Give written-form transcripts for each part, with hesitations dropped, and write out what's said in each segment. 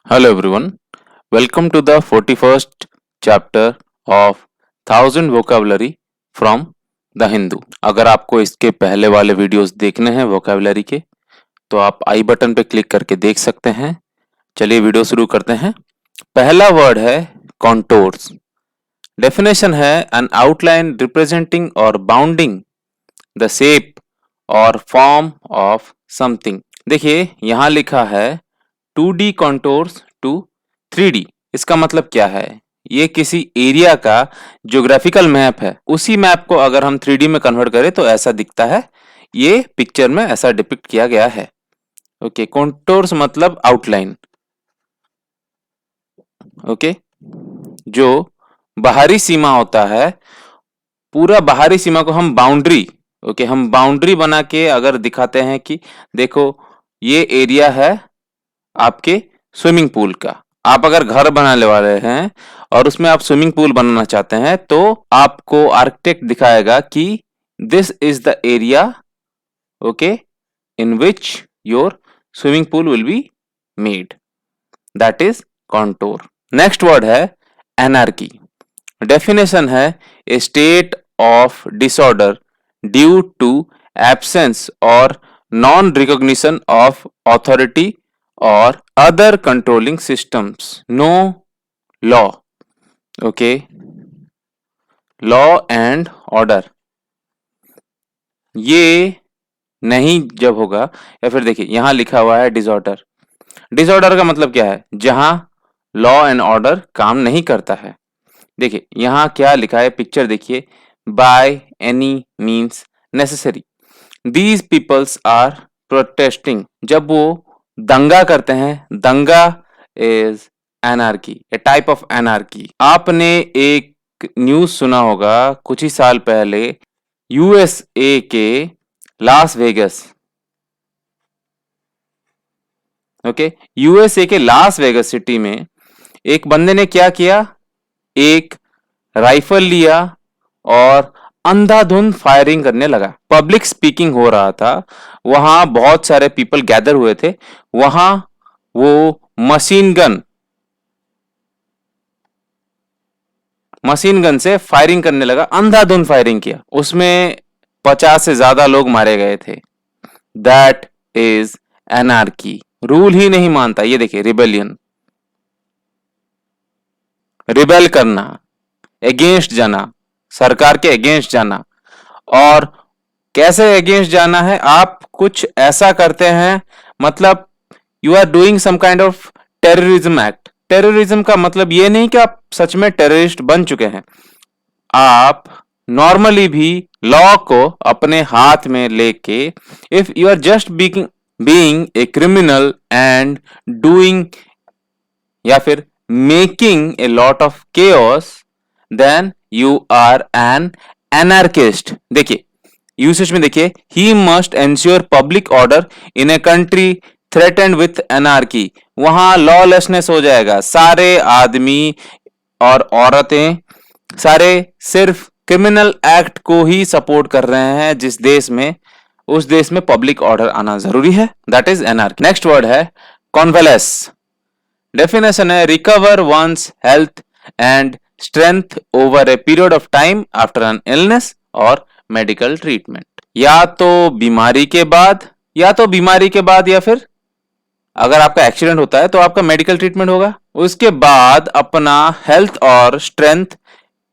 Hello everyone, welcome to the 41st chapter of 1000 vocabulary from the Hindu। अगर आपको इसके पहले वाले वीडियोस देखने हैं वोकेबलरी के तो आप आई बटन पे क्लिक करके देख सकते हैं। चलिए वीडियो शुरू करते हैं। पहला वर्ड है कॉन्टोर्स। डेफिनेशन है एन आउटलाइन रिप्रेजेंटिंग और बाउंडिंग द शेप और फॉर्म ऑफ समथिंग। देखिए यहाँ लिखा है 2D कॉन्टोर्स टू 3D। इसका मतलब क्या है? ये किसी एरिया का ज्योग्राफिकल मैप है। उसी मैप को अगर हम 3D में कन्वर्ट करें तो ऐसा दिखता है। ये पिक्चर में ऐसा डिपिक्ट किया गया है। ओके, कॉन्टोर्स मतलब आउटलाइन। ओके, जो बाहरी सीमा होता है, पूरा बाहरी सीमा को हम बाउंड्री, ओके, हम बाउंड्री बना के अगर दिखाते हैं कि देखो ये एरिया है आपके स्विमिंग पूल का। आप अगर घर बनाने वाले हैं और उसमें आप स्विमिंग पूल बनाना चाहते हैं तो आपको आर्किटेक्ट दिखाएगा कि this is the area, okay, in which your swimming pool will be made. That is contour. Next word है एनार्की। डेफिनेशन है a state of disorder due to absence or non recognition of authority or other controlling systems. No law. Okay, law and order ये नहीं जब होगा, या फिर देखिए यहां लिखा हुआ है डिसऑर्डर। डिसऑर्डर का मतलब क्या है? जहां लॉ एंड ऑर्डर काम नहीं करता है। देखिए यहां क्या लिखा है, पिक्चर देखिए, by any means necessary these peoples are protesting. जब वो दंगा करते हैं, दंगा is anarchy, a type of anarchy. आपने एक न्यूज सुना होगा कुछ ही साल पहले, यूएसए के लास वेगस, ओके, यूएसए के लास वेगस सिटी में एक बंदे ने क्या किया, एक राइफल लिया और अंधाधुंध फायरिंग करने लगा। पब्लिक स्पीकिंग हो रहा था, वहां बहुत सारे पीपल गैदर हुए थे। वहां वो मशीन गन से फायरिंग करने लगा, अंधाधुंध फायरिंग किया। उसमें 50 से ज्यादा लोग मारे गए थे। That is anarchy. रूल ही नहीं मानता। ये देखिए, रिबेलियन, रिबेल करना, अगेंस्ट जाना, सरकार के अगेंस्ट जाना। और कैसे अगेंस्ट जाना है? आप कुछ ऐसा करते हैं, मतलब you are doing some kind of terrorism act. Terrorism का मतलब ये नहीं कि आप सच में टेररिस्ट बन चुके हैं। आप नॉर्मली भी लॉ को अपने हाथ में लेके, if you are just being a criminal and doing या फिर making a lot of chaos, then you are an anarchist. देखिए यूसेज में देखिए, he must ensure public order in a country threatened with anarchy. वहां lawlessness हो जाएगा। सारे आदमी और औरतें सारे सिर्फ क्रिमिनल एक्ट को ही सपोर्ट कर रहे हैं। जिस देश में, उस देश में पब्लिक ऑर्डर आना जरूरी है। That is anarchy. Next word है कॉन्वेलेस। डेफिनेशन है recover once health and strength over a period of time after an illness और मेडिकल ट्रीटमेंट। या तो बीमारी के बाद, या फिर अगर आपका एक्सीडेंट होता है तो आपका मेडिकल ट्रीटमेंट होगा। उसके बाद अपना हेल्थ और स्ट्रेंथ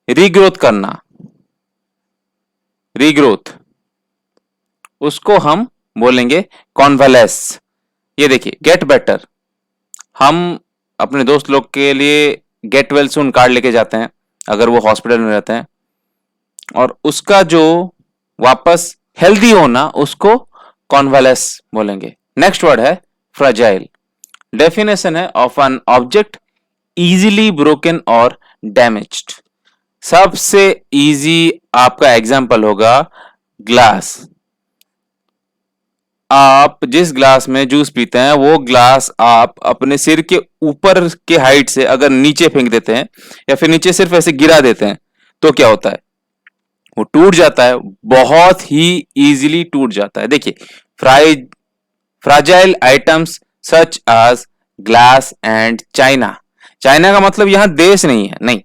रीग्रोथ करना, रीग्रोथ, उसको हम बोलेंगे कॉन्वलेस। ये देखिए, गेट बेटर। हम अपने दोस्त लोग के लिए गेट वेल सून कार्ड लेके जाते हैं अगर वो हॉस्पिटल में रहते हैं, और उसका जो वापस हेल्दी होना, उसको कॉन्वलेस बोलेंगे। नेक्स्ट वर्ड है फ्राजाइल। डेफिनेशन है of an object easily broken और डैमेज्ड। सबसे इजी आपका एग्जांपल होगा ग्लास। आप जिस ग्लास में जूस पीते हैं वो ग्लास आप अपने सिर के ऊपर के हाइट से अगर नीचे फेंक देते हैं या फिर नीचे सिर्फ ऐसे गिरा देते हैं तो क्या होता है? वो टूट जाता है, बहुत ही इजीली टूट जाता है। देखिए, fragile items such as glass and china. China का मतलब यहाँ देश नहीं है, नहीं,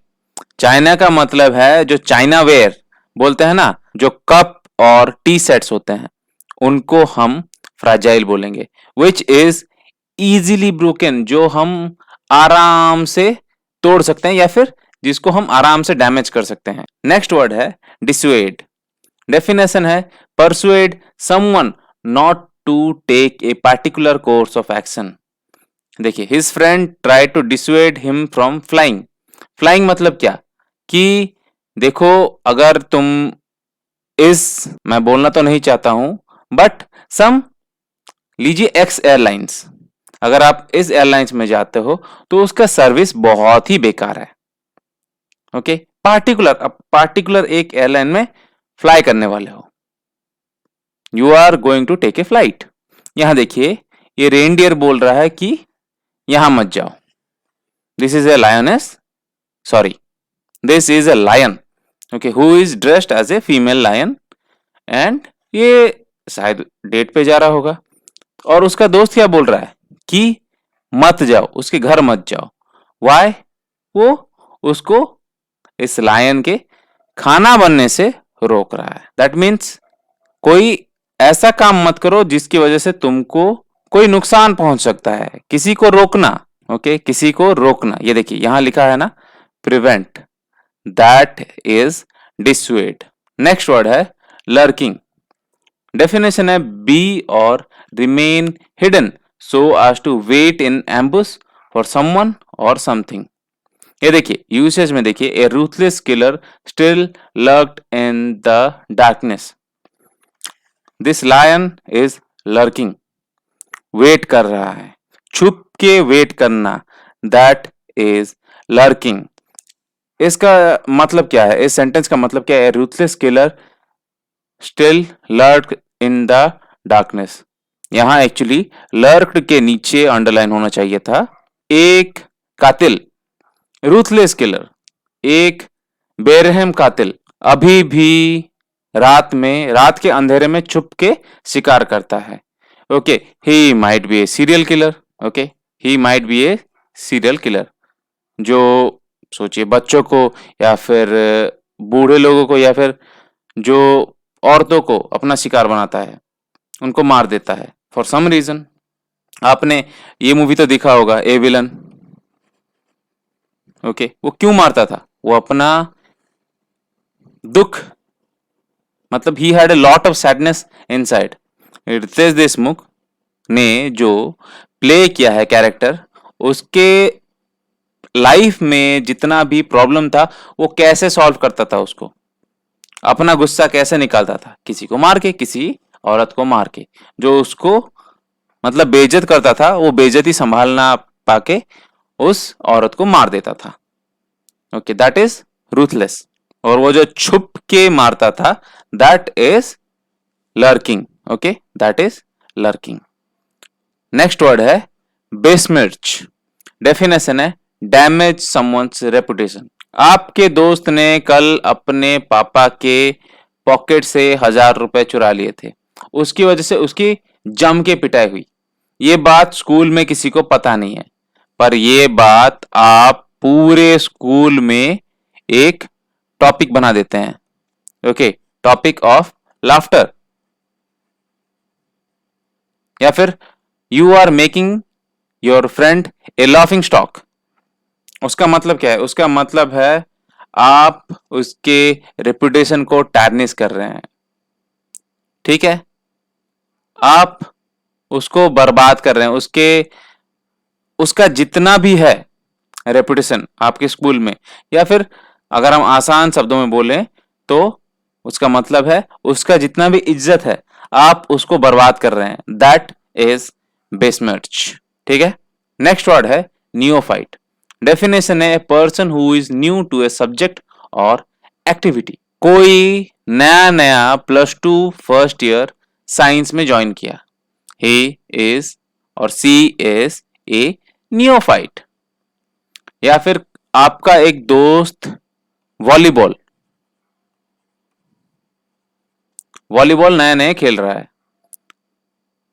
चाइना का मतलब है जो चाइना वेयर बोलते हैं ना, जो कप और टी सेट्स होते हैं, उनको हम फ्राजाइल बोलेंगे। विच इज इजीली ब्रोकन, जो हम आराम से तोड़ सकते हैं या फिर जिसको हम आराम से डैमेज कर सकते हैं। नेक्स्ट वर्ड है डिसुएड। डेफिनेशन है persuade someone not to take a particular course of action. देखिए, his friend try to dissuade him from flying. Flying मतलब क्या कि देखो, अगर तुम इस, मैं बोलना तो नहीं चाहता हूं, बट सम, लीजिए एक्स एयरलाइंस, अगर आप इस एयरलाइंस में जाते हो तो उसका सर्विस बहुत ही बेकार है। ओके, पार्टिकुलर, अब पार्टिकुलर एक एयरलाइन में फ्लाई करने वाले हो, you are going to take a flight. यहां देखिए, ये रेनडियर बोल रहा है कि यहां मत जाओ, this is a lioness, sorry, this is a lion, okay, who is dressed as a female lion, and ये शायद डेट पे जा रहा होगा। और उसका दोस्त क्या बोल रहा है कि मत जाओ, उसके घर मत जाओ। वाई? वो उसको इस लायन के खाना बनने से रोक रहा है। दैट मीन्स कोई ऐसा काम मत करो जिसकी वजह से तुमको कोई नुकसान पहुंच सकता है, किसी को रोकना। ओके, किसी को रोकना, ये देखिए यहां लिखा है ना, prevent, that is dissuade. Next word है लर्किंग। डेफिनेशन है be or remain hidden so as to wait in ambush for someone or something. ये देखिए यूसेज में देखिए, a ruthless killer still lurked in the darkness. This lion is lurking, wait कर रहा है, छुप के वेट करना, दैट इज लर्किंग। इसका मतलब क्या है, इस सेंटेंस का मतलब क्या है? Ruthless killer still lurk in the darkness, यहां एक्चुअली लर्क्ड के नीचे अंडरलाइन होना चाहिए था। एक कातिल, रूथलेस किलर, एक बेरहम कातिल अभी भी रात में, रात के अंधेरे में छुप के शिकार करता है। Okay, he might be A serial killer. Okay, he might be A serial killer, जो सोचिए बच्चों को या फिर बूढ़े लोगों को या फिर जो औरतों को अपना शिकार बनाता है, उनको मार देता है फॉर सम रीजन। आपने ये मूवी तो देखा होगा, ए विलन। ओके, वो क्यों मारता था? वो अपना दुख, मतलब he had a lot of sadness inside. Ritesh Deshmukh ने जो प्ले किया है कैरेक्टर, उसके लाइफ में जितना भी प्रॉब्लम था वो कैसे सॉल्व करता था, उसको अपना गुस्सा कैसे निकालता था, किसी को मार के, किसी औरत को मार के, जो उसको मतलब बेइज्जत करता था, वो बेइज्जती संभालना पाके उस औरत को मार देता था। Okay, that is ruthless. और वो जो छुप के मारता था, that is lurking. Okay, that is lurking. Next word है बेसमिर्च। डेफिनेशन है डैमेज समवन्स रेपुटेशन। आपके दोस्त ने कल अपने पापा के पॉकेट से 1,000 रुपए चुरा लिए थे, उसकी वजह से उसकी जम के पिटाई हुई। ये बात स्कूल में किसी को पता नहीं है, पर ये बात आप पूरे स्कूल में एक टॉपिक बना देते हैं। ओके, टॉपिक ऑफ लाफ्टर, या फिर you are making your friend a laughing stock. उसका मतलब क्या है? उसका मतलब है आप उसके रेपुटेशन को टार्निश कर रहे हैं। ठीक है, आप उसको बर्बाद कर रहे हैं, उसका जितना भी है रेपुटेशन आपके स्कूल में, या फिर अगर हम आसान शब्दों में बोलें तो उसका मतलब है उसका जितना भी इज्जत है, आप उसको बर्बाद कर रहे हैं। That is besmirch. ठीक है, नेक्स्ट वर्ड है नियोफाइट। डेफिनेशन है a person who is new to a subject or activity. कोई नया नया +2 फर्स्ट ईयर साइंस में ज्वाइन किया, ही इज और सी इज ए नियोफाइट। या फिर आपका एक दोस्त वॉलीबॉल वॉलीबॉल नया नया खेल रहा है,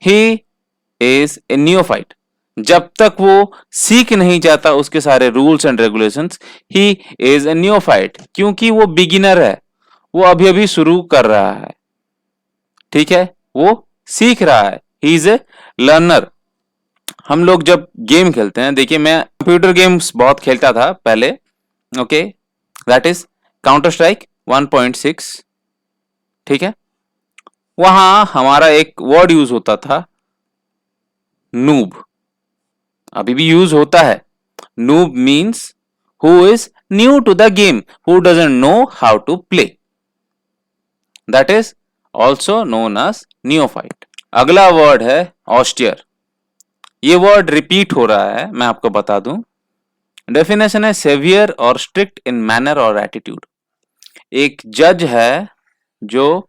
ही इज ए नियोफाइट। जब तक वो सीख नहीं जाता उसके सारे rules and regulations, he is a neophyte, क्योंकि वो बिगिनर है, वो अभी अभी शुरू कर रहा है, ठीक है, वो सीख रहा है, ही इज ए लर्नर। हम लोग जब गेम खेलते हैं, देखिए मैं कंप्यूटर गेम्स बहुत खेलता था पहले, okay, that is counter strike 1.6, ठीक है, वहां हमारा एक वर्ड यूज होता था, नूब, अभी भी यूज होता है। Noob means who is new to the game, who doesn't know how to play, that is also known as neophyte. अगला वर्ड है ऑस्टियर। ये वर्ड रिपीट हो रहा है, मैं आपको बता दूं। डेफिनेशन है सेवियर और स्ट्रिक्ट इन मैनर और एटीट्यूड। एक जज है जो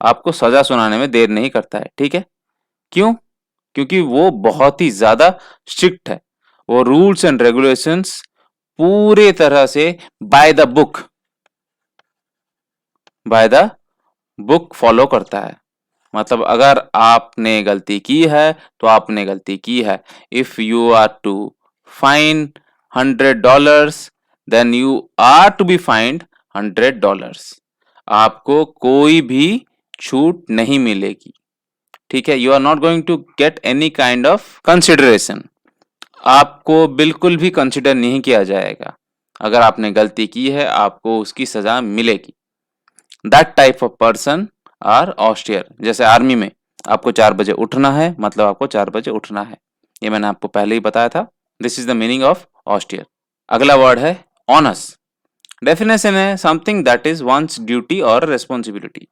आपको सजा सुनाने में देर नहीं करता है, ठीक है, क्यों? क्योंकि वो बहुत ही ज्यादा स्ट्रिक्ट है, वो रूल्स एंड रेगुलेशंस पूरे तरह से बाय द बुक फॉलो करता है। मतलब अगर आपने गलती की है तो आपने गलती की है। If you are to fine $100, then you are to be fined $100। आपको कोई भी छूट नहीं मिलेगी, ठीक है, you are not going to get any kind of consideration. आपको बिल्कुल भी कंसिडर नहीं किया जाएगा। अगर आपने गलती की है आपको उसकी सजा मिलेगी। That type of person are austere. जैसे आर्मी में आपको 4 बजे उठना है, मतलब आपको 4 बजे उठना है, ये मैंने आपको पहले ही बताया था। This is the meaning of austere. अगला वर्ड है ऑनस। डेफिनेशन है something that is one's duty or responsibility.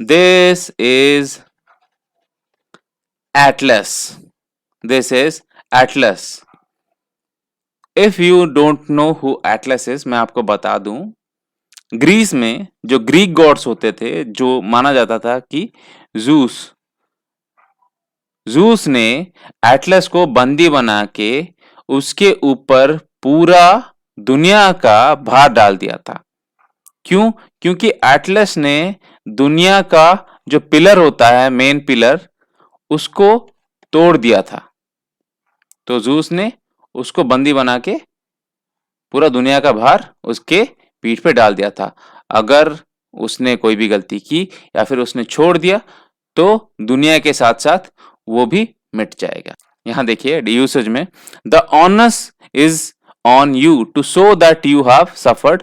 This is Atlas, this is Atlas. If you don't know who Atlas is, मैं आपको बता दूं, ग्रीस में जो ग्रीक गॉड्स होते थे, जो माना जाता था कि जूस जूस ने एटलस को बंदी बना के उसके ऊपर पूरा दुनिया का भार डाल दिया था। क्यों? क्योंकि एटलस ने दुनिया का जो पिलर होता है, मेन पिलर, उसको तोड़ दिया था। तो जूस ने उसको बंदी बना के पूरा दुनिया का भार उसके पीठ पे डाल दिया था। अगर उसने कोई भी गलती की या फिर उसने छोड़ दिया तो दुनिया के साथ साथ वो भी मिट जाएगा। यहां देखिए यूसेज में, the onus is on you to show that you have suffered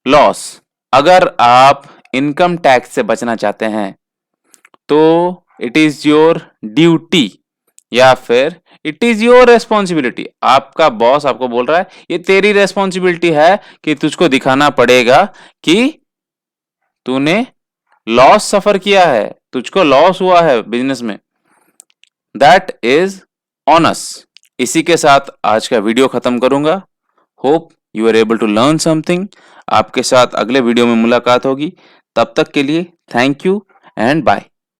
loss. अगर आप इनकम टैक्स से बचना चाहते हैं तो इट इज योर ड्यूटी या फिर इट इज योर रेस्पॉन्सिबिलिटी। आपका बॉस आपको बोल रहा है ये तेरी रेस्पॉन्सिबिलिटी है कि तुझको दिखाना पड़ेगा कि तूने लॉस सफर किया है, तुझको लॉस हुआ है बिजनेस में। That is onus. इसी के साथ आज का वीडियो खत्म करूंगा। Hope you are able to learn something. आपके साथ अगले वीडियो में मुलाकात होगी। तब तक के लिए थैंक यू एंड बाय।